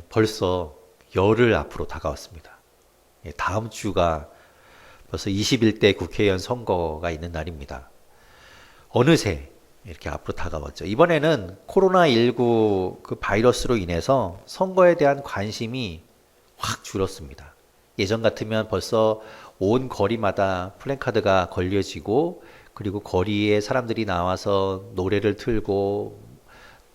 벌써 열흘 앞으로 다가왔습니다. 다음 주가 벌써 21대 국회의원 선거가 있는 날입니다. 어느새 이렇게 앞으로 다가왔죠. 이번에는 코로나19 그 바이러스로 인해서 선거에 대한 관심이 확 줄었습니다. 예전 같으면 벌써 온 거리마다 플래카드가 걸려지고, 그리고 거리에 사람들이 나와서 노래를 틀고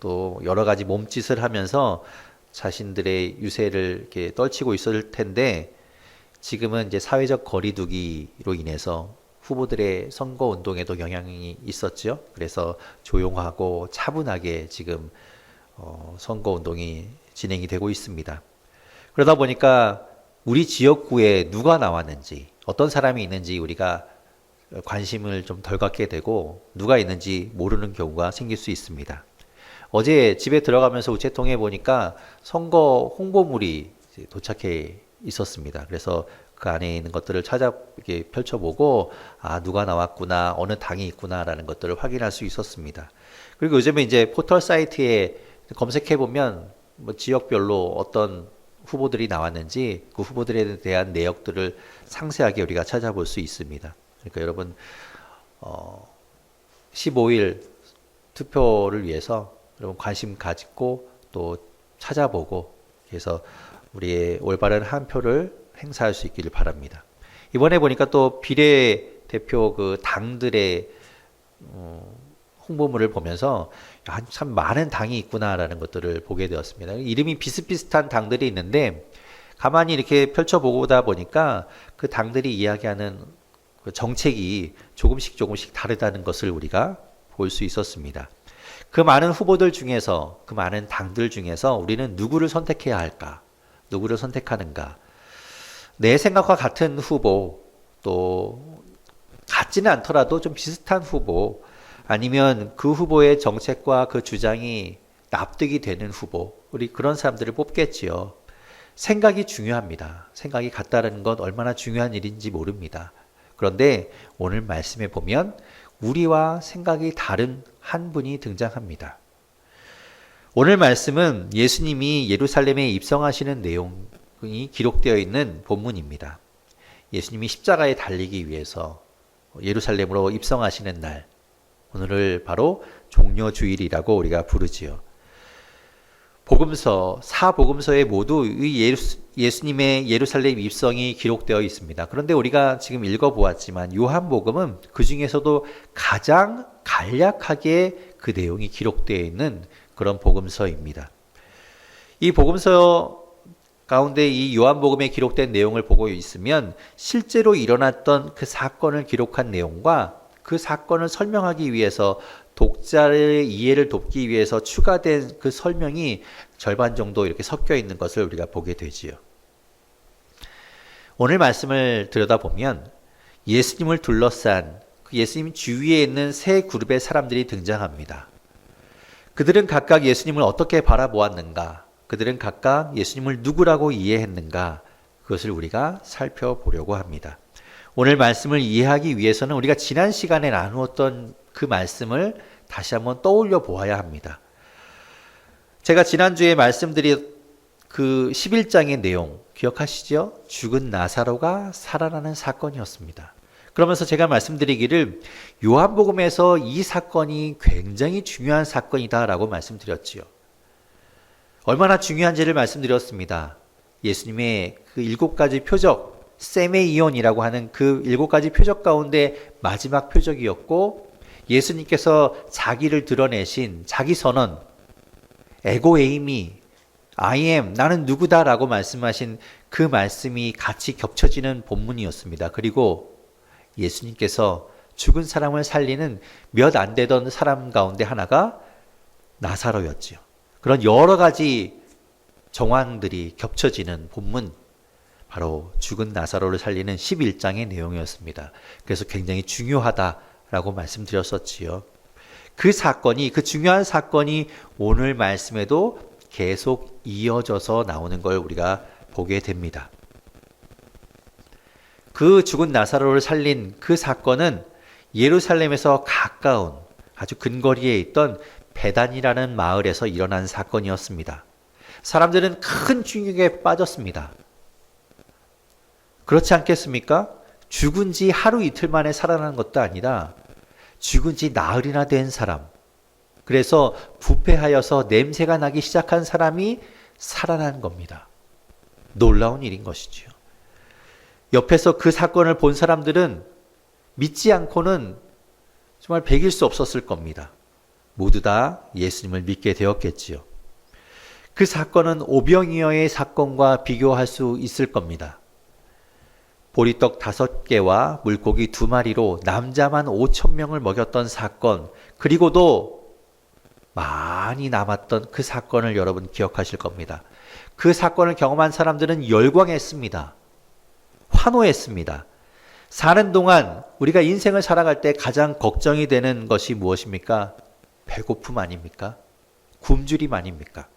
또 여러 가지 몸짓을 하면서 자신들의 유세를 이렇게 떨치고 있을 텐데, 지금은 이제 사회적 거리두기로 인해서 후보들의 선거 운동에도 영향이 있었죠. 그래서 조용하고 차분하게 지금 선거 운동이 진행이 되고 있습니다. 그러다 보니까 우리 지역구에 누가 나왔는지, 어떤 사람이 있는지 우리가 관심을 좀 덜 갖게 되고, 누가 있는지 모르는 경우가 생길 수 있습니다. 어제 집에 들어가면서 우체통에 보니까 선거 홍보물이 도착해 있었습니다. 그래서 그 안에 있는 것들을 이렇게 펼쳐보고, 아, 누가 나왔구나, 어느 당이 있구나라는 것들을 확인할 수 있었습니다. 그리고 요즘에 이제 포털 사이트에 검색해보면 뭐 지역별로 어떤 후보들이 나왔는지 그 후보들에 대한 내역들을 상세하게 우리가 찾아볼 수 있습니다. 그러니까 여러분, 15일 투표를 위해서 여러분 관심 가지고 또 찾아보고, 그래서 우리의 올바른 한 표를 행사할 수 있기를 바랍니다. 이번에 보니까 또 비례대표 그 당들의 홍보물을 보면서 참 많은 당이 있구나라는 것들을 보게 되었습니다. 이름이 비슷비슷한 당들이 있는데, 가만히 이렇게 펼쳐보다 보니까 그 당들이 이야기하는 그 정책이 조금씩 다르다는 것을 우리가 볼 수 있었습니다. 그 많은 후보들 중에서, 그 많은 당들 중에서 우리는 누구를 선택해야 할까? 누구를 선택하는가? 내 생각과 같은 후보, 또 같지는 않더라도 좀 비슷한 후보, 아니면 그 후보의 정책과 그 주장이 납득이 되는 후보, 우리 그런 사람들을 뽑겠지요. 생각이 중요합니다. 생각이 같다는 건 얼마나 중요한 일인지 모릅니다. 그런데 오늘 말씀에 보면 우리와 생각이 다른 한 분이 등장합니다. 오늘 말씀은 예수님이 예루살렘에 입성하시는 내용이 기록되어 있는 본문입니다. 예수님이 십자가에 달리기 위해서 예루살렘으로 입성하시는 날, 오늘을 바로 종려주일이라고 우리가 부르지요. 복음서, 사복음서에 모두 예수님의 예루살렘 입성이 기록되어 있습니다. 그런데 우리가 지금 읽어보았지만 요한복음은 그 중에서도 가장 간략하게 그 내용이 기록되어 있는 그런 복음서입니다. 이 복음서 가운데 이 요한복음에 기록된 내용을 보고 있으면 실제로 일어났던 그 사건을 기록한 내용과 그 사건을 설명하기 위해서 독자의 이해를 돕기 위해서 추가된 그 설명이 절반 정도 이렇게 섞여 있는 것을 우리가 보게 되지요. 오늘 말씀을 들여다보면 예수님을 둘러싼 그 예수님 주위에 있는 세 그룹의 사람들이 등장합니다. 그들은 각각 예수님을 어떻게 바라보았는가? 그들은 각각 예수님을 누구라고 이해했는가? 그것을 우리가 살펴보려고 합니다. 오늘 말씀을 이해하기 위해서는 우리가 지난 시간에 나누었던 그 말씀을 다시 한번 떠올려 보아야 합니다. 제가 지난주에 말씀드린 그 11장의 내용 기억하시죠? 죽은 나사로가 살아나는 사건이었습니다. 그러면서 제가 말씀드리기를 요한복음에서 이 사건이 굉장히 중요한 사건이다라고 말씀드렸지요. 얼마나 중요한지를 말씀드렸습니다. 예수님의 그 7가지 표적, 세메이온이라고 하는 그 7가지 표적 가운데 마지막 표적이었고, 예수님께서 자기를 드러내신 자기 선언, 에고에이미, I am, 나는 누구다라고 말씀하신 그 말씀이 같이 겹쳐지는 본문이었습니다. 그리고 예수님께서 죽은 사람을 살리는 몇 안 되던 사람 가운데 하나가 나사로였지요. 그런 여러 가지 정황들이 겹쳐지는 본문, 바로 죽은 나사로를 살리는 11장의 내용이었습니다. 그래서 굉장히 중요하다라고 말씀드렸었지요. 그 사건이, 그 중요한 사건이 오늘 말씀에도 계속 이어져서 나오는 걸 우리가 보게 됩니다. 그 죽은 나사로를 살린 그 사건은 예루살렘에서 가까운 아주 근거리에 있던 베단이라는 마을에서 일어난 사건이었습니다. 사람들은 큰 충격에 빠졌습니다. 그렇지 않겠습니까? 죽은 지 하루 이틀 만에 살아나는 것도 아니라 죽은 지 나흘이나 된 사람, 그래서 부패하여서 냄새가 나기 시작한 사람이 살아난 겁니다. 놀라운 일인 것이죠. 옆에서 그 사건을 본 사람들은 믿지 않고는 정말 배길 수 없었을 겁니다. 모두 다 예수님을 믿게 되었겠지요. 그 사건은 오병이어의 사건과 비교할 수 있을 겁니다. 보리떡 5개와 물고기 2마리로 남자만 5,000명을 먹였던 사건, 그리고도 많이 남았던 그 사건을 여러분 기억하실 겁니다. 그 사건을 경험한 사람들은 열광했습니다. 환호했습니다. 사는 동안 우리가 인생을 살아갈 때 가장 걱정이 되는 것이 무엇입니까? 배고픔 아닙니까? 굶주림 아닙니까?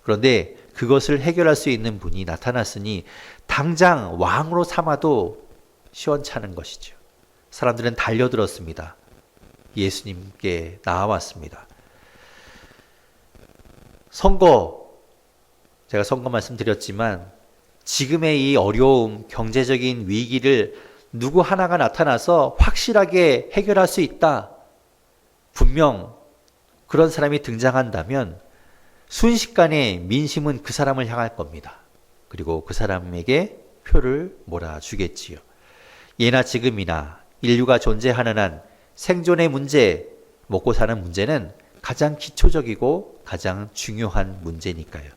그런데 그것을 해결할 수 있는 분이 나타났으니 당장 왕으로 삼아도 시원찮은 것이죠. 사람들은 달려들었습니다. 예수님께 나아왔습니다. 제가 선거 말씀드렸지만 지금의 이 어려움, 경제적인 위기를 누구 하나가 나타나서 확실하게 해결할 수 있다. 분명 그런 사람이 등장한다면 순식간에 민심은 그 사람을 향할 겁니다. 그리고 그 사람에게 표를 몰아주겠지요. 예나 지금이나 인류가 존재하는 한 생존의 문제, 먹고 사는 문제는 가장 기초적이고 가장 중요한 문제니까요.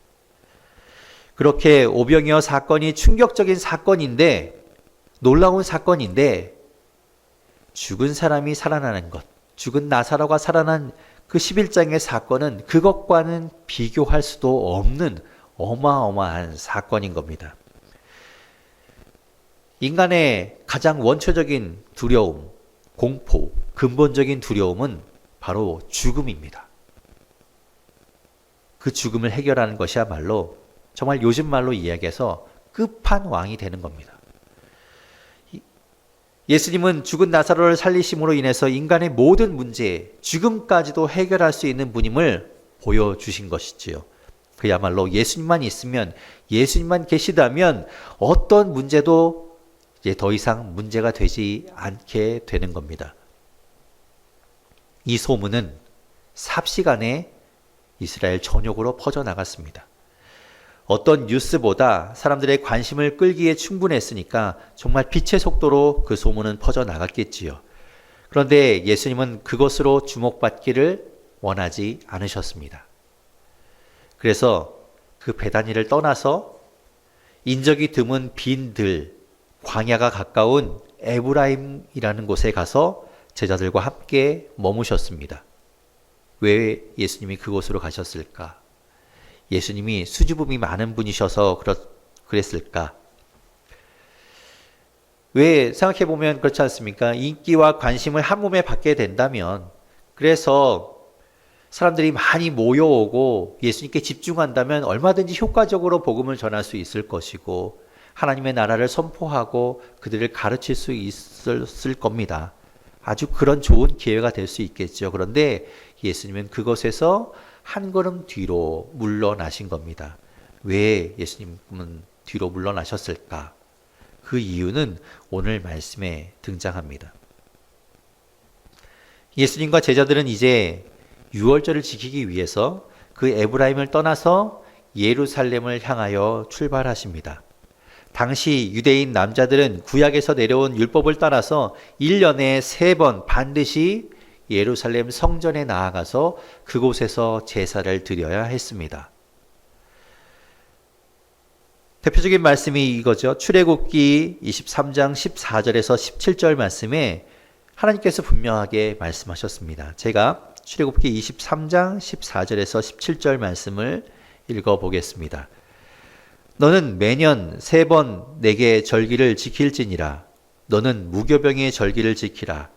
그렇게 오병이어 사건이 충격적인 사건인데, 놀라운 사건인데, 죽은 사람이 살아나는 것, 죽은 나사로가 살아난 그 11장의 사건은 그것과는 비교할 수도 없는 어마어마한 사건인 겁니다. 인간의 가장 원초적인 두려움, 공포, 근본적인 두려움은 바로 죽음입니다. 그 죽음을 해결하는 것이야말로 정말 요즘 말로 이야기해서 끝판왕이 되는 겁니다. 예수님은 죽은 나사로를 살리심으로 인해서 인간의 모든 문제, 죽음까지도 해결할 수 있는 분임을 보여주신 것이지요. 그야말로 예수님만 있으면, 예수님만 계시다면 어떤 문제도 이제 더 이상 문제가 되지 않게 되는 겁니다. 이 소문은 삽시간에 이스라엘 전역으로 퍼져나갔습니다. 어떤 뉴스보다 사람들의 관심을 끌기에 충분했으니까 정말 빛의 속도로 그 소문은 퍼져나갔겠지요. 그런데 예수님은 그것으로 주목받기를 원하지 않으셨습니다. 그래서 그 베다니를 떠나서 인적이 드문 빈 들, 광야가 가까운 에브라임이라는 곳에 가서 제자들과 함께 머무셨습니다. 왜 예수님이 그곳으로 가셨을까? 예수님이 수줍음이 많은 분이셔서 그랬을까? 왜 생각해보면 그렇지 않습니까? 인기와 관심을 한 몸에 받게 된다면, 그래서 사람들이 많이 모여오고 예수님께 집중한다면 얼마든지 효과적으로 복음을 전할 수 있을 것이고 하나님의 나라를 선포하고 그들을 가르칠 수 있을 겁니다. 아주 그런 좋은 기회가 될 수 있겠죠. 그런데 예수님은 그것에서 한 걸음 뒤로 물러나신 겁니다. 왜 예수님은 뒤로 물러나셨을까? 그 이유는 오늘 말씀에 등장합니다. 예수님과 제자들은 이제 유월절을 지키기 위해서 그 에브라임을 떠나서 예루살렘을 향하여 출발하십니다. 당시 유대인 남자들은 구약에서 내려온 율법을 따라서 1년에 3번 반드시 예루살렘 성전에 나아가서 그곳에서 제사를 드려야 했습니다. 대표적인 말씀이 이거죠. 출애굽기 23장 14절에서 17절 말씀에 하나님께서 분명하게 말씀하셨습니다. 제가 출애굽기 23장 14절에서 17절 말씀을 읽어보겠습니다. 너는 매년 3번 내게 절기를 지킬지니라. 너는 무교병의 절기를 지키라.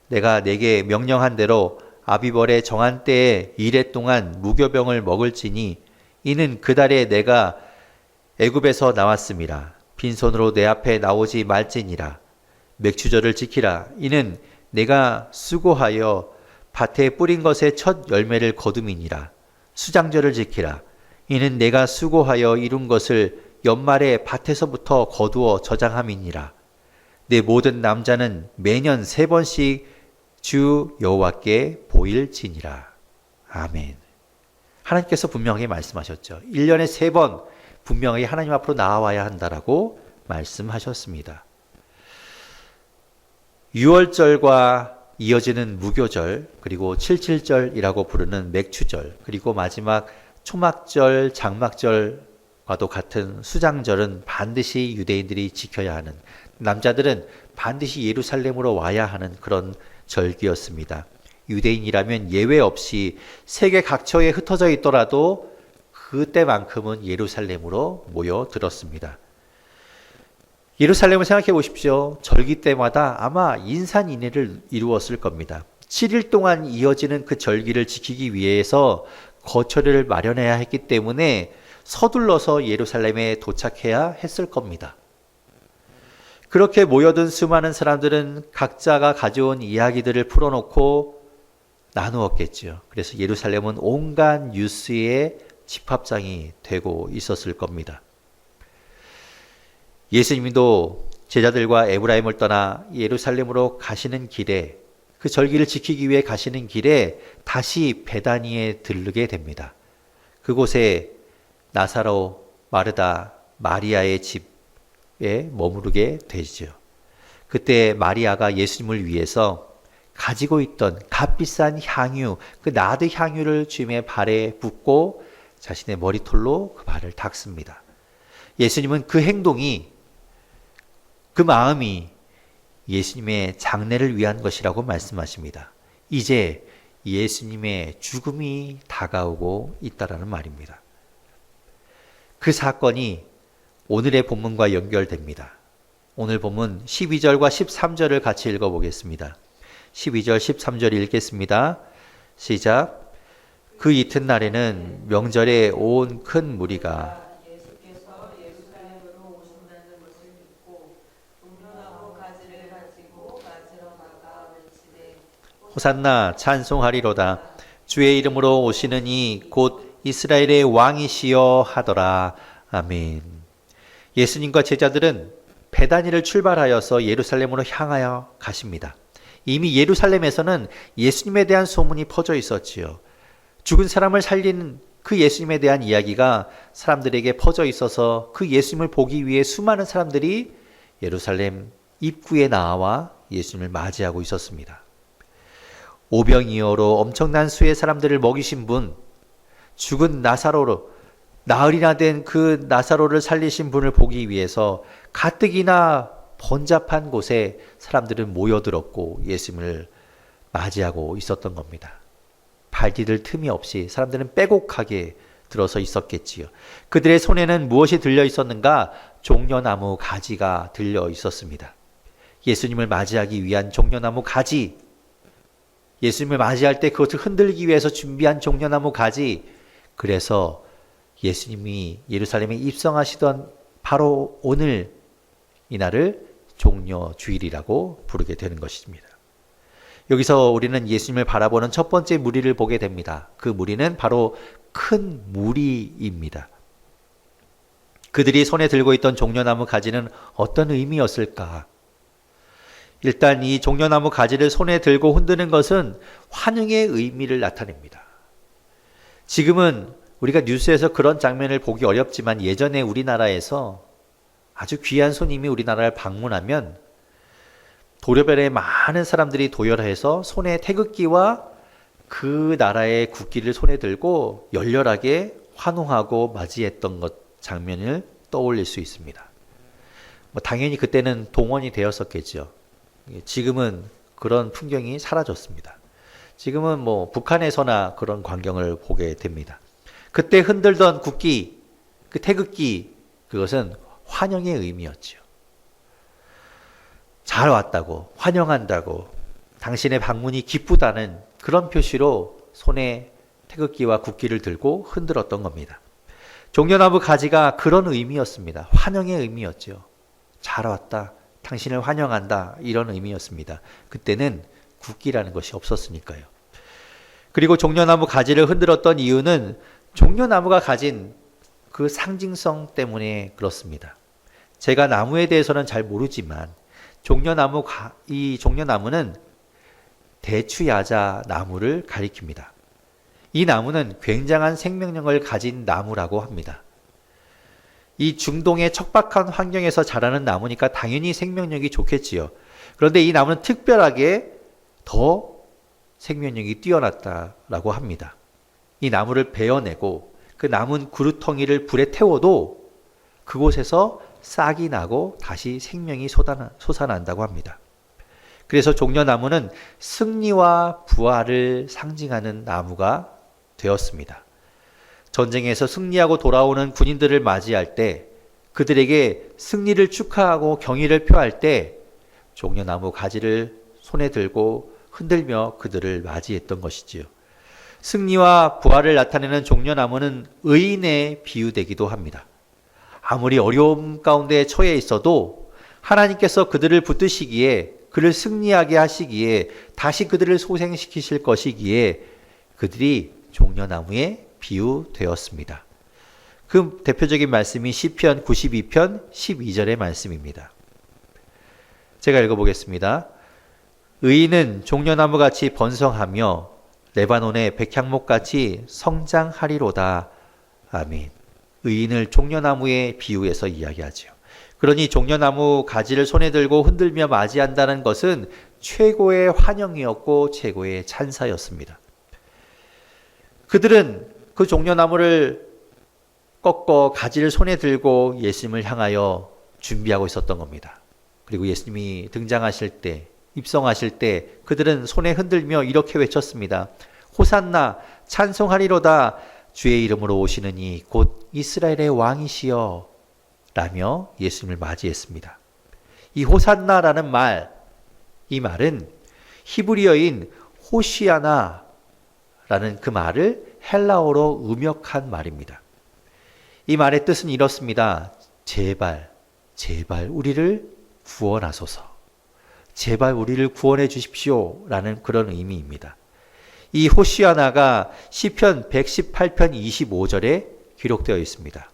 내가 내게 명령한 대로 아비벌의 정한 때에 이래 동안 무교병을 먹을지니 이는 그 달에 내가 애굽에서 나왔음이라. 빈손으로 내 앞에 나오지 말지니라. 맥추절을 지키라. 이는 내가 수고하여 밭에 뿌린 것의 첫 열매를 거둠이니라. 수장절을 지키라. 이는 내가 수고하여 이룬 것을 연말에 밭에서부터 거두어 저장함이니라. 내 모든 남자는 매년 3번씩 주 여호와께 보일지니라. 아멘. 하나님께서 분명히 말씀하셨죠. 1년에 3번 분명히 하나님 앞으로 나와야 한다라고 말씀하셨습니다. 유월절과 이어지는 무교절, 그리고 칠칠절이라고 부르는 맥추절, 그리고 마지막 초막절, 장막절과도 같은 수장절은 반드시 유대인들이 지켜야 하는, 남자들은 반드시 예루살렘으로 와야 하는 그런 절기였습니다. 유대인이라면 예외 없이 세계 각처에 흩어져 있더라도 그때만큼은 예루살렘으로 모여들었습니다. 예루살렘을 생각해 보십시오. 절기 때마다 아마 인산인해를 이루었을 겁니다. 7일 동안 이어지는 그 절기를 지키기 위해서 거처를 마련해야 했기 때문에 서둘러서 예루살렘에 도착해야 했을 겁니다. 그렇게 모여든 수많은 사람들은 각자가 가져온 이야기들을 풀어놓고 나누었겠죠. 그래서 예루살렘은 온갖 뉴스의 집합장이 되고 있었을 겁니다. 예수님도 제자들과 에브라임을 떠나 예루살렘으로 가시는 길에, 그 절기를 지키기 위해 가시는 길에 다시 베다니에 들르게 됩니다. 그곳에 나사로, 마르다, 마리아의 집에 머무르게 되죠. 그때 마리아가 예수님을 위해서 가지고 있던 값비싼 향유, 그 나드 향유를 주님의 발에 붓고 자신의 머리털로 그 발을 닦습니다. 예수님은 그 행동이, 그 마음이 예수님의 장례를 위한 것이라고 말씀하십니다. 이제 예수님의 죽음이 다가오고 있다라는 말입니다. 그 사건이 오늘의 본문과 연결됩니다. 오늘 본문 12절과 13절을 같이 읽어보겠습니다. 12절, 13절 읽겠습니다. 시작. 그 이튿날에는 명절에 온 큰 무리가 호산나 찬송하리로다. 주의 이름으로 오시는 이 곧 이스라엘의 왕이시여 하더라. 아멘. 예수님과 제자들은 베다니를 출발하여서 예루살렘으로 향하여 가십니다. 이미 예루살렘에서는 예수님에 대한 소문이 퍼져 있었지요. 죽은 사람을 살린 그 예수님에 대한 이야기가 사람들에게 퍼져 있어서 그 예수님을 보기 위해 수많은 사람들이 예루살렘 입구에 나와 예수님을 맞이하고 있었습니다. 오병이어로 엄청난 수의 사람들을 먹이신 분, 죽은 나사로로, 나흘이나 된 그 나사로를 살리신 분을 보기 위해서 가뜩이나 번잡한 곳에 사람들은 모여들었고 예수님을 맞이하고 있었던 겁니다. 발 디딜 틈이 없이 사람들은 빼곡하게 들어서 있었겠지요. 그들의 손에는 무엇이 들려 있었는가? 종려나무 가지가 들려 있었습니다. 예수님을 맞이하기 위한 종려나무 가지, 예수님을 맞이할 때 그것을 흔들기 위해서 준비한 종려나무 가지. 그래서 예수님이 예루살렘에 입성하시던 바로 오늘 이날을 종려주일이라고 부르게 되는 것입니다. 여기서 우리는 예수님을 바라보는 첫 번째 무리를 보게 됩니다. 그 무리는 바로 큰 무리입니다. 그들이 손에 들고 있던 종려나무 가지는 어떤 의미였을까? 일단 이 종려나무 가지를 손에 들고 흔드는 것은 환영의 의미를 나타냅니다. 지금은 우리가 뉴스에서 그런 장면을 보기 어렵지만 예전에 우리나라에서 아주 귀한 손님이 우리나라를 방문하면 도려변에 많은 사람들이 도열해서 손에 태극기와 그 나라의 국기를 손에 들고 열렬하게 환호하고 맞이했던 장면을 떠올릴 수 있습니다. 당연히 그때는 동원이 되었었겠죠. 지금은 그런 풍경이 사라졌습니다. 지금은 북한에서나 그런 광경을 보게 됩니다. 그때 흔들던 국기, 그 태극기, 그것은 환영의 의미였죠. 잘 왔다고, 환영한다고, 당신의 방문이 기쁘다는 그런 표시로 손에 태극기와 국기를 들고 흔들었던 겁니다. 종려나무 가지가 그런 의미였습니다. 환영의 의미였죠. 잘 왔다, 당신을 환영한다, 이런 의미였습니다. 그때는 국기라는 것이 없었으니까요. 그리고 종려나무 가지를 흔들었던 이유는 종려나무가 가진 그 상징성 때문에 그렇습니다. 제가 나무에 대해서는 잘 모르지만 이 종려나무는 대추야자 나무를 가리킵니다. 이 나무는 굉장한 생명력을 가진 나무라고 합니다. 이 중동의 척박한 환경에서 자라는 나무니까 당연히 생명력이 좋겠지요. 그런데 이 나무는 특별하게 더 생명력이 뛰어났다라고 합니다. 이 나무를 베어내고 그 남은 그루텅이를 불에 태워도 그곳에서 싹이 나고 다시 생명이 솟아난다고 합니다. 그래서 종려나무는 승리와 부활을 상징하는 나무가 되었습니다. 전쟁에서 승리하고 돌아오는 군인들을 맞이할 때, 그들에게 승리를 축하하고 경의를 표할 때 종려나무 가지를 손에 들고 흔들며 그들을 맞이했던 것이지요. 승리와 부활을 나타내는 종려나무는 의인에 비유되기도 합니다. 아무리 어려움 가운데 처해 있어도 하나님께서 그들을 붙드시기에, 그를 승리하게 하시기에, 다시 그들을 소생시키실 것이기에 그들이 종려나무에 비유되었습니다. 그 대표적인 말씀이 시편 92편 12절의 말씀입니다. 제가 읽어보겠습니다. 의인은 종려나무같이 번성하며 레바논의 백향목같이 성장하리로다. 아멘. 의인을 종려나무에 비유해서 이야기하죠. 그러니 종려나무 가지를 손에 들고 흔들며 맞이한다는 것은 최고의 환영이었고 최고의 찬사였습니다. 그들은 그 종려나무를 꺾어 가지를 손에 들고 예수님을 향하여 준비하고 있었던 겁니다. 그리고 예수님이 등장하실 때, 입성하실 때 그들은 손에 흔들며 이렇게 외쳤습니다. 호산나, 찬송하리로다. 주의 이름으로 오시는 이 곧 이스라엘의 왕이시여 라며 예수님을 맞이했습니다. 이 호산나라는 말, 이 말은 히브리어인 호시아나라는 그 말을 헬라어로 음역한 말입니다. 이 말의 뜻은 이렇습니다. 제발, 제발 우리를 구원하소서. 제발 우리를 구원해 주십시오 라는 그런 의미입니다. 이 호시아나가 시편 118편 25절에 기록되어 있습니다.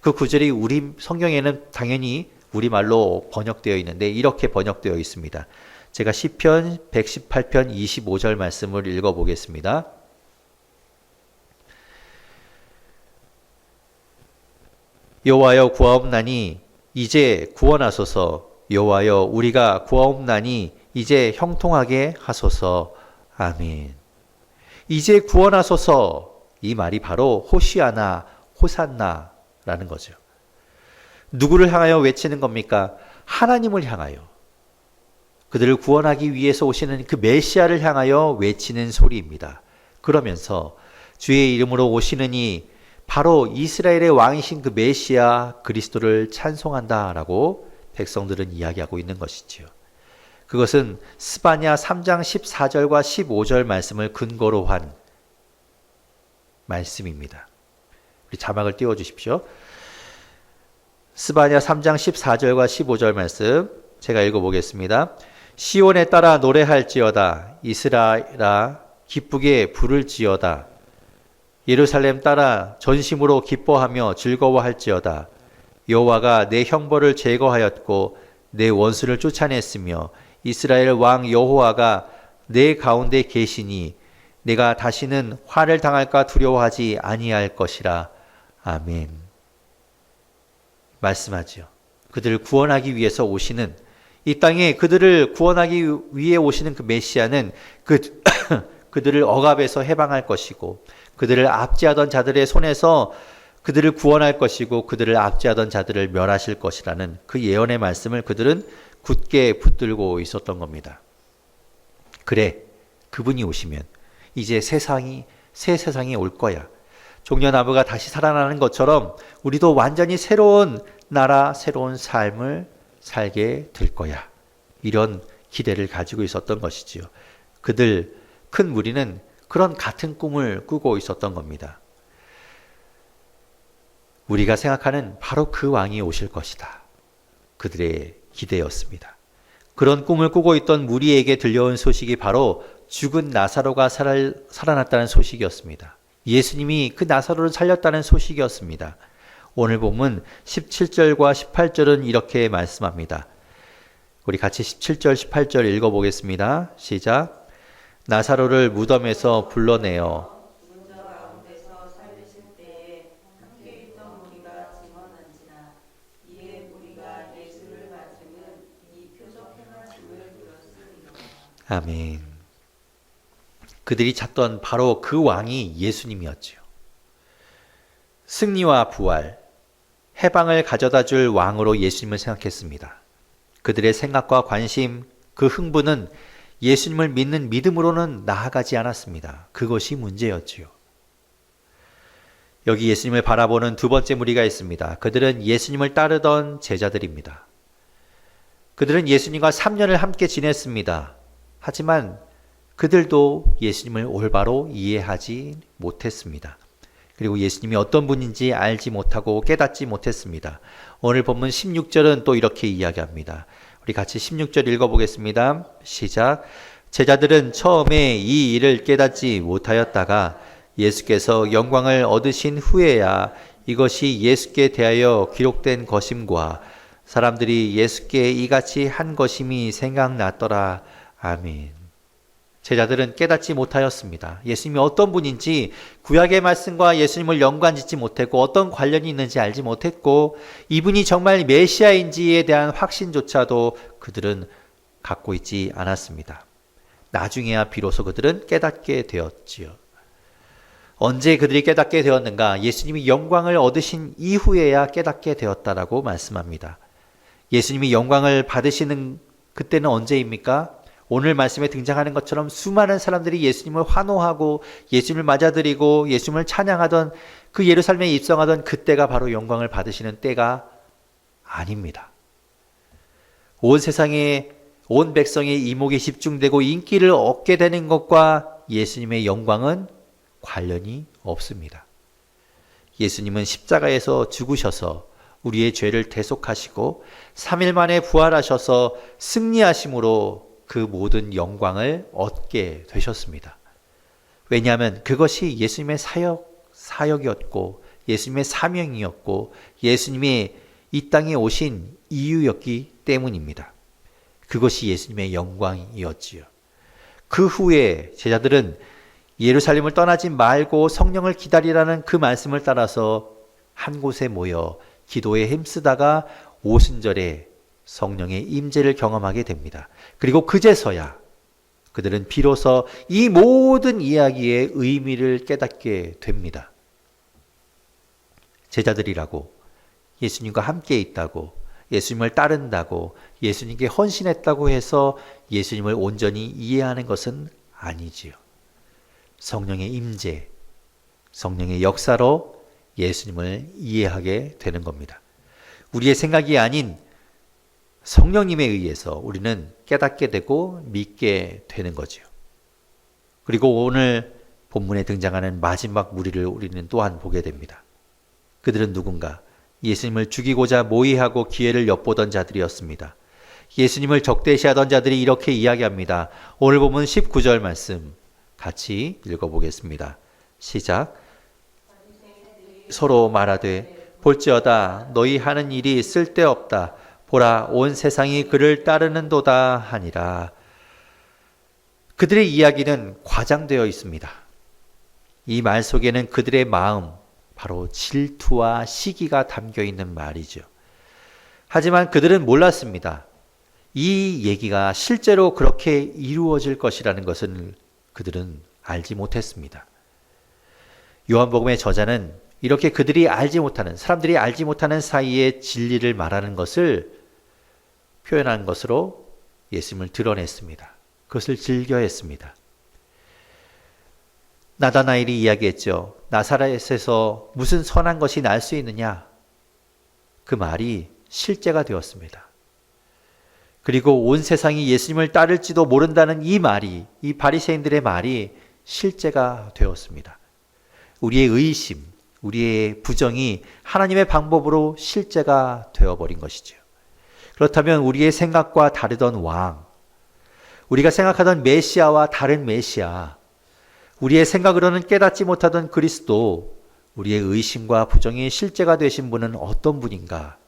그 구절이 우리 성경에는 당연히 우리말로 번역되어 있는데 이렇게 번역되어 있습니다. 제가 시편 118편 25절 말씀을 읽어보겠습니다. 여호와여 구하옵나니 이제 구원하소서. 여호와여 우리가 구하옵나니 이제 형통하게 하소서. 아멘. 이제 구원하소서. 이 말이 바로 호시아나, 호산나라는 거죠. 누구를 향하여 외치는 겁니까? 하나님을 향하여. 그들을 구원하기 위해서 오시는 그 메시아를 향하여 외치는 소리입니다. 그러면서 주의 이름으로 오시느니 바로 이스라엘의 왕이신 그 메시아 그리스도를 찬송한다라고 백성들은 이야기하고 있는 것이지요. 그것은 스바냐 3장 14절과 15절 말씀을 근거로 한 말씀입니다. 우리 자막을 띄워주십시오. 스바냐 3장 14절과 15절 말씀 제가 읽어보겠습니다. 시온에 따라 노래할지어다. 이스라엘아 기쁘게 부를지어다. 예루살렘 따라 전심으로 기뻐하며 즐거워할지어다. 여호와가 내 형벌을 제거하였고 내 원수를 쫓아냈으며 이스라엘 왕 여호와가 내 가운데 계시니 내가 다시는 화를 당할까 두려워하지 아니할 것이라. 아멘. 말씀하지요. 그들을 구원하기 위해서 오시는, 이 땅에 그들을 구원하기 위해 오시는 그 메시아는 그들을 억압에서 해방할 것이고 그들을 압제하던 자들의 손에서 그들을 구원할 것이고 그들을 압제하던 자들을 멸하실 것이라는 그 예언의 말씀을 그들은 굳게 붙들고 있었던 겁니다. 그래, 그분이 오시면 이제 새 세상이 올 거야. 종려나무가 다시 살아나는 것처럼 우리도 완전히 새로운 나라, 새로운 삶을 살게 될 거야. 이런 기대를 가지고 있었던 것이지요. 그들, 큰 무리는 그런 같은 꿈을 꾸고 있었던 겁니다. 우리가 생각하는 바로 그 왕이 오실 것이다. 그들의 기대였습니다. 그런 꿈을 꾸고 있던 무리에게 들려온 소식이 바로 죽은 나사로가 살아났다는 소식이었습니다. 예수님이 그 나사로를 살렸다는 소식이었습니다. 오늘 본문 17절과 18절은 이렇게 말씀합니다. 우리 같이 17절, 18절 읽어보겠습니다. 시작. 나사로를 무덤에서 불러내어 아멘. 그들이 찾던 바로 그 왕이 예수님이었지요. 승리와 부활, 해방을 가져다 줄 왕으로 예수님을 생각했습니다. 그들의 생각과 관심, 그 흥분은 예수님을 믿는 믿음으로는 나아가지 않았습니다. 그것이 문제였지요. 여기 예수님을 바라보는 두 번째 무리가 있습니다. 그들은 예수님을 따르던 제자들입니다. 그들은 예수님과 3년을 함께 지냈습니다. 하지만 그들도 예수님을 올바로 이해하지 못했습니다. 그리고 예수님이 어떤 분인지 알지 못하고 깨닫지 못했습니다. 오늘 본문 16절은 또 이렇게 이야기합니다. 우리 같이 16절 읽어보겠습니다. 시작. 제자들은 처음에 이 일을 깨닫지 못하였다가 예수께서 영광을 얻으신 후에야 이것이 예수께 대하여 기록된 것임과 사람들이 예수께 이같이 한 것임이 생각났더라. 아멘. 제자들은 깨닫지 못하였습니다. 예수님이 어떤 분인지 구약의 말씀과 예수님을 연관짓지 못했고 어떤 관련이 있는지 알지 못했고 이분이 정말 메시아인지에 대한 확신조차도 그들은 갖고 있지 않았습니다. 나중에야 비로소 그들은 깨닫게 되었지요. 언제 그들이 깨닫게 되었는가? 예수님이 영광을 얻으신 이후에야 깨닫게 되었다라고 말씀합니다. 예수님이 영광을 받으시는 그때는 언제입니까? 오늘 말씀에 등장하는 것처럼 수많은 사람들이 예수님을 환호하고 예수님을 맞아들이고 예수님을 찬양하던 그 예루살렘에 입성하던 그때가 바로 영광을 받으시는 때가 아닙니다. 온 세상에 온 백성의 이목이 집중되고 인기를 얻게 되는 것과 예수님의 영광은 관련이 없습니다. 예수님은 십자가에서 죽으셔서 우리의 죄를 대속하시고 3일 만에 부활하셔서 승리하심으로 그 모든 영광을 얻게 되셨습니다. 왜냐하면 그것이 예수님의 사역이었고 예수님의 사명이었고 예수님이 이 땅에 오신 이유였기 때문입니다. 그것이 예수님의 영광이었지요. 그 후에 제자들은 예루살렘을 떠나지 말고 성령을 기다리라는 그 말씀을 따라서 한 곳에 모여 기도에 힘쓰다가 오순절에 성령의 임재를 경험하게 됩니다. 그리고 그제서야 그들은 비로소 이 모든 이야기의 의미를 깨닫게 됩니다. 제자들이라고 예수님과 함께 있다고 예수님을 따른다고 예수님께 헌신했다고 해서 예수님을 온전히 이해하는 것은 아니지요. 성령의 임재, 성령의 역사로 예수님을 이해하게 되는 겁니다. 우리의 생각이 아닌 성령님에 의해서 우리는 깨닫게 되고 믿게 되는 거죠. 그리고 오늘 본문에 등장하는 마지막 무리를 우리는 또한 보게 됩니다. 그들은 누군가? 예수님을 죽이고자 모의하고 기회를 엿보던 자들이었습니다. 예수님을 적대시하던 자들이 이렇게 이야기합니다. 오늘 본문 19절 말씀 같이 읽어보겠습니다. 시작. 서로 말하되 볼지어다 너희 하는 일이 쓸데없다. 보라 온 세상이 그를 따르는도다 하니라. 그들의 이야기는 과장되어 있습니다. 이 말 속에는 그들의 마음, 바로 질투와 시기가 담겨 있는 말이죠. 하지만 그들은 몰랐습니다. 이 얘기가 실제로 그렇게 이루어질 것이라는 것을 그들은 알지 못했습니다. 요한복음의 저자는 이렇게 그들이 알지 못하는, 사람들이 알지 못하는 사이에 진리를 말하는 것을 표현한 것으로 예수님을 드러냈습니다. 그것을 즐겨했습니다. 나다나엘이 이야기했죠. 나사렛에서 무슨 선한 것이 날 수 있느냐? 그 말이 실제가 되었습니다. 그리고 온 세상이 예수님을 따를지도 모른다는 이 말이, 이 바리새인들의 말이 실제가 되었습니다. 우리의 의심, 우리의 부정이 하나님의 방법으로 실제가 되어버린 것이죠. 그렇다면 우리의 생각과 다르던 왕, 우리가 생각하던 메시아와 다른 메시아, 우리의 생각으로는 깨닫지 못하던 그리스도, 우리의 의심과 부정의 실제가 되신 분은 어떤 분인가?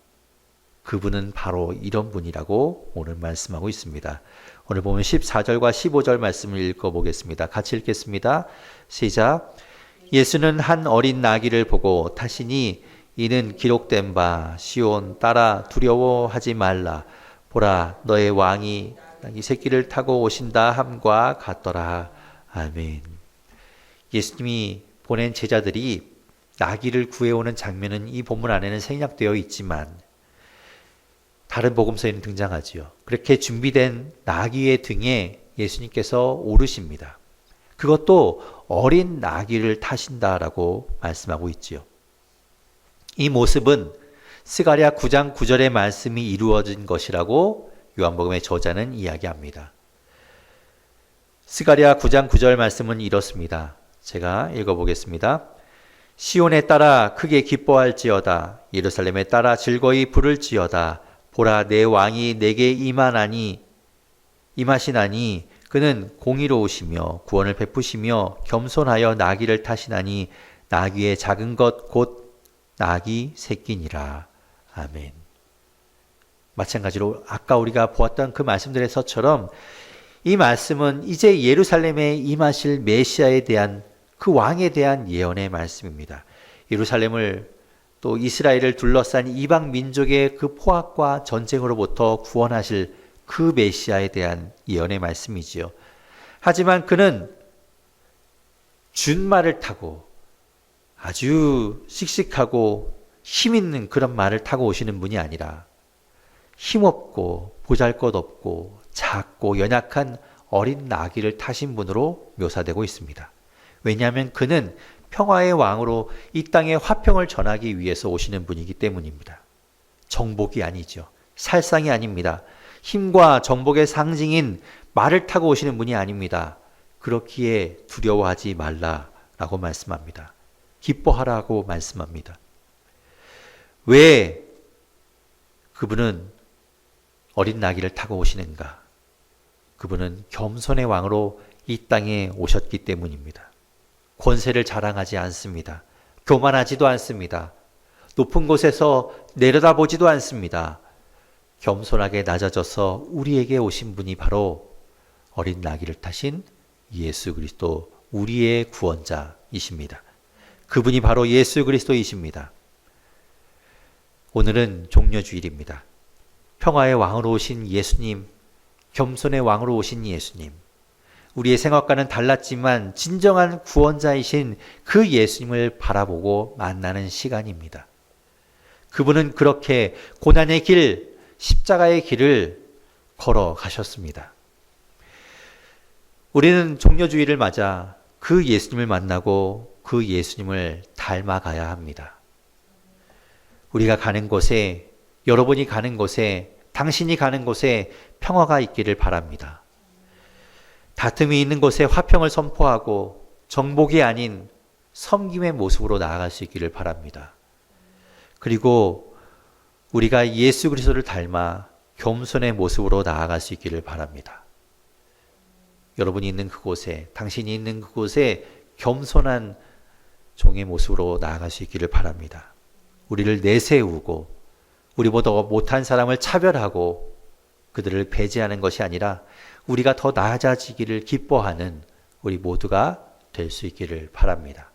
그분은 바로 이런 분이라고 오늘 말씀하고 있습니다. 오늘 보면 14절과 15절 말씀을 읽어보겠습니다. 같이 읽겠습니다. 시작. 예수는 한 어린 나귀를 보고 타시니 이는 기록된 바 시온 따라 두려워하지 말라. 보라 너의 왕이 나귀 새끼를 타고 오신다 함과 같더라. 아멘. 예수님이 보낸 제자들이 나귀를 구해오는 장면은 이 본문 안에는 생략되어 있지만 다른 복음서에는 등장하지요. 그렇게 준비된 나귀의 등에 예수님께서 오르십니다. 그것도 어린 나귀를 타신다라고 말씀하고 있지요. 이 모습은 스가랴 9장 9절의 말씀이 이루어진 것이라고 요한복음의 저자는 이야기합니다. 스가랴 9장 9절 말씀은 이렇습니다. 제가 읽어보겠습니다. 시온에 따라 크게 기뻐할지어다. 예루살렘에 따라 즐거이 부를지어다. 보라 내 왕이 내게 임하시나니 그는 공의로우시며 구원을 베푸시며 겸손하여 나귀를 타시나니 나귀의 작은 것 곧 나귀 새끼니라. 아멘. 마찬가지로 아까 우리가 보았던 그 말씀들에서처럼 이 말씀은 이제 예루살렘에 임하실 메시아에 대한 그 왕에 대한 예언의 말씀입니다. 예루살렘을 또 이스라엘을 둘러싼 이방 민족의 그 포악과 전쟁으로부터 구원하실 그 메시아에 대한 예언의 말씀이지요. 하지만 그는 준말을 타고 아주 씩씩하고 힘있는 그런 말을 타고 오시는 분이 아니라 힘없고 보잘것없고 작고 연약한 어린 나귀를 타신 분으로 묘사되고 있습니다. 왜냐하면 그는 평화의 왕으로 이 땅에 화평을 전하기 위해서 오시는 분이기 때문입니다. 정복이 아니죠. 살상이 아닙니다. 힘과 정복의 상징인 말을 타고 오시는 분이 아닙니다. 그렇기에 두려워하지 말라라고 말씀합니다. 기뻐하라고 말씀합니다. 왜 그분은 어린 나귀를 타고 오시는가? 그분은 겸손의 왕으로 이 땅에 오셨기 때문입니다. 권세를 자랑하지 않습니다. 교만하지도 않습니다. 높은 곳에서 내려다보지도 않습니다. 겸손하게 낮아져서 우리에게 오신 분이 바로 어린 나귀를 타신 예수 그리스도, 우리의 구원자이십니다. 그분이 바로 예수 그리스도이십니다. 오늘은 종려주일입니다. 평화의 왕으로 오신 예수님, 겸손의 왕으로 오신 예수님, 우리의 생각과는 달랐지만 진정한 구원자이신 그 예수님을 바라보고 만나는 시간입니다. 그분은 그렇게 고난의 길, 십자가의 길을 걸어가셨습니다. 우리는 종려주일을 맞아 그 예수님을 만나고 그 예수님을 닮아가야 합니다. 우리가 가는 곳에, 여러분이 가는 곳에, 당신이 가는 곳에 평화가 있기를 바랍니다. 다툼이 있는 곳에 화평을 선포하고 정복이 아닌 섬김의 모습으로 나아갈 수 있기를 바랍니다. 그리고 우리가 예수 그리스도를 닮아 겸손의 모습으로 나아갈 수 있기를 바랍니다. 여러분이 있는 그곳에, 당신이 있는 그곳에 겸손한 종의 모습으로 나아갈 수 있기를 바랍니다. 우리를 내세우고 우리보다 못한 사람을 차별하고 그들을 배제하는 것이 아니라 우리가 더 나아지기를 기뻐하는 우리 모두가 될 수 있기를 바랍니다.